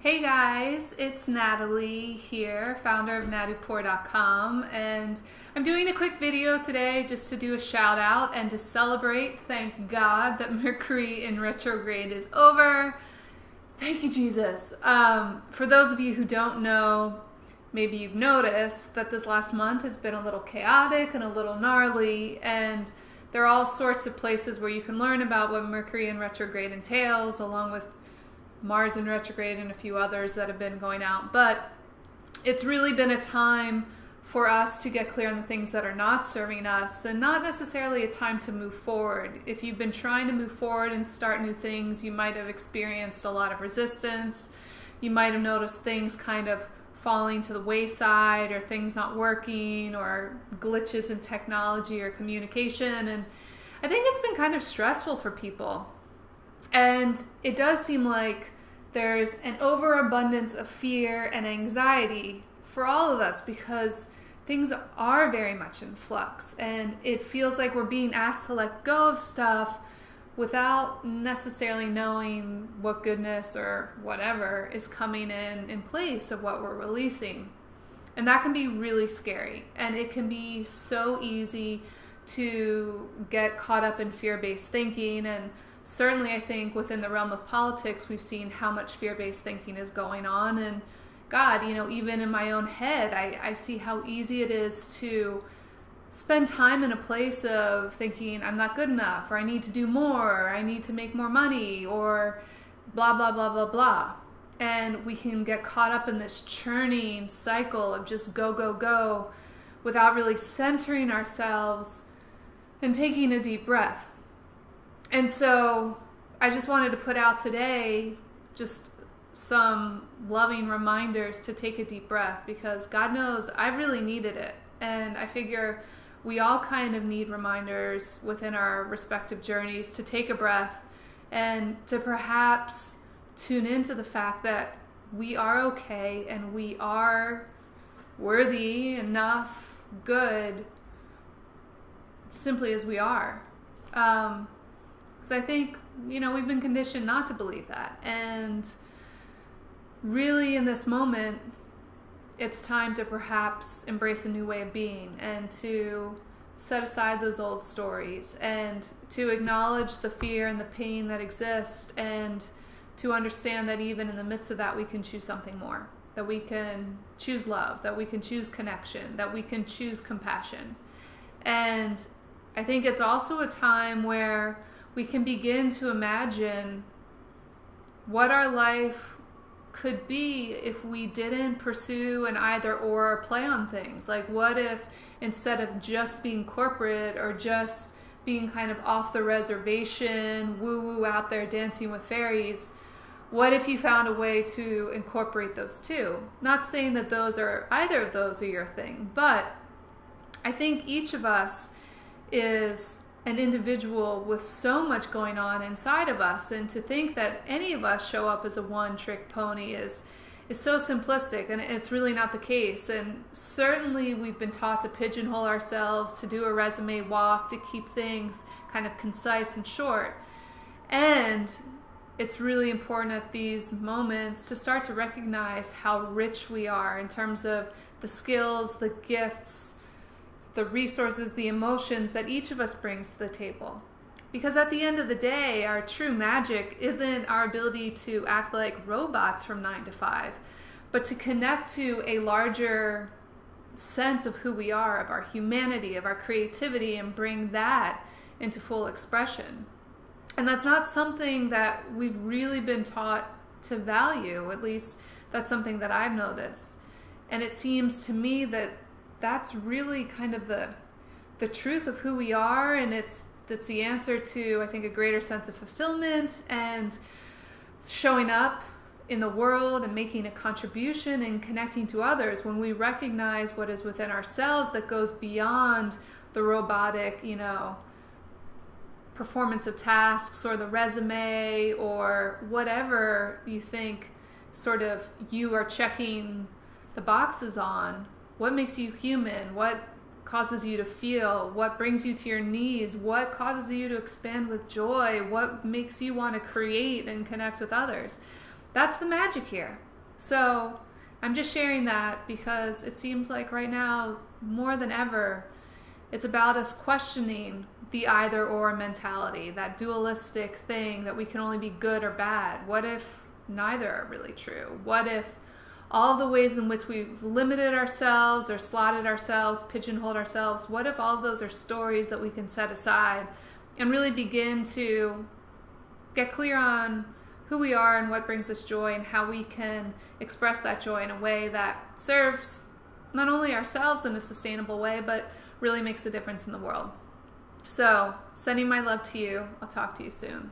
Hey guys, it's Natalie here, founder of NADUPOR.com, and I'm doing a quick video today just to do a shout out and to celebrate, thank God, that Mercury in retrograde is over. Thank you, Jesus. For those of you who don't know, maybe you've noticed that this last month has been a little chaotic and a little gnarly, and there are all sorts of places where you can learn about what Mercury in retrograde entails, along with Mars in retrograde and a few others that have been going out. But it's really been a time for us to get clear on the things that are not serving us, and not necessarily a time to move forward. If you've been trying to move forward and start new things, you might have experienced a lot of resistance. You might have noticed things kind of falling to the wayside, or things not working, or glitches in technology or communication. And I think it's been kind of stressful for people. And it does seem like there's an overabundance of fear and anxiety for all of us, because things are very much in flux, and it feels like we're being asked to let go of stuff without necessarily knowing what goodness or whatever is coming in place of what we're releasing. And that can be really scary, and it can be so easy to get caught up in fear-based thinking. And certainly, I think within the realm of politics, we've seen how much fear-based thinking is going on. And God, even in my own head, I see how easy it is to spend time in a place of thinking, I'm not good enough, or I need to do more, or I need to make more money, or blah, blah, blah, blah, blah. And we can get caught up in this churning cycle of just go, go, go, without really centering ourselves and taking a deep breath. And so I just wanted to put out today just some loving reminders to take a deep breath, because God knows I've really needed it. And I figure we all kind of need reminders within our respective journeys to take a breath and to perhaps tune into the fact that we are okay and we are worthy, enough, good, simply as we are. Because I think, we've been conditioned not to believe that. And really in this moment, it's time to perhaps embrace a new way of being, and to set aside those old stories, and to acknowledge the fear and the pain that exist, and to understand that even in the midst of that, we can choose something more, that we can choose love, that we can choose connection, that we can choose compassion. And I think it's also a time where we can begin to imagine what our life could be if we didn't pursue an either or play on things. Like, what if instead of just being corporate, or just being kind of off the reservation, woo-woo out there dancing with fairies, what if you found a way to incorporate those two? Not saying that either of those are your thing, but I think each of us is an individual with so much going on inside of us, and to think that any of us show up as a one-trick pony is so simplistic, and it's really not the case. And certainly we've been taught to pigeonhole ourselves, to do a resume walk, to keep things kind of concise and short. And it's really important at these moments to start to recognize how rich we are in terms of the skills, the gifts, the resources, the emotions that each of us brings to the table. Because at the end of the day, our true magic isn't our ability to act like robots from 9 to 5, but to connect to a larger sense of who we are, of our humanity, of our creativity, and bring that into full expression. And that's not something that we've really been taught to value. At least that's something that I've noticed. And it seems to me that that's really kind of the truth of who we are, and that's the answer to, I think, a greater sense of fulfillment and showing up in the world and making a contribution and connecting to others, when we recognize what is within ourselves that goes beyond the robotic, performance of tasks, or the resume, or whatever you think sort of you are checking the boxes on. What makes you human? What causes you to feel? What brings you to your knees? What causes you to expand with joy? What makes you want to create and connect with others? That's the magic here. So I'm just sharing that because it seems like right now, more than ever, it's about us questioning the either or mentality, that dualistic thing that we can only be good or bad. What if neither are really true? What if all the ways in which we've limited ourselves or slotted ourselves, pigeonholed ourselves, what if all of those are stories that we can set aside and really begin to get clear on who we are and what brings us joy and how we can express that joy in a way that serves not only ourselves in a sustainable way, but really makes a difference in the world. So, sending my love to you. I'll talk to you soon.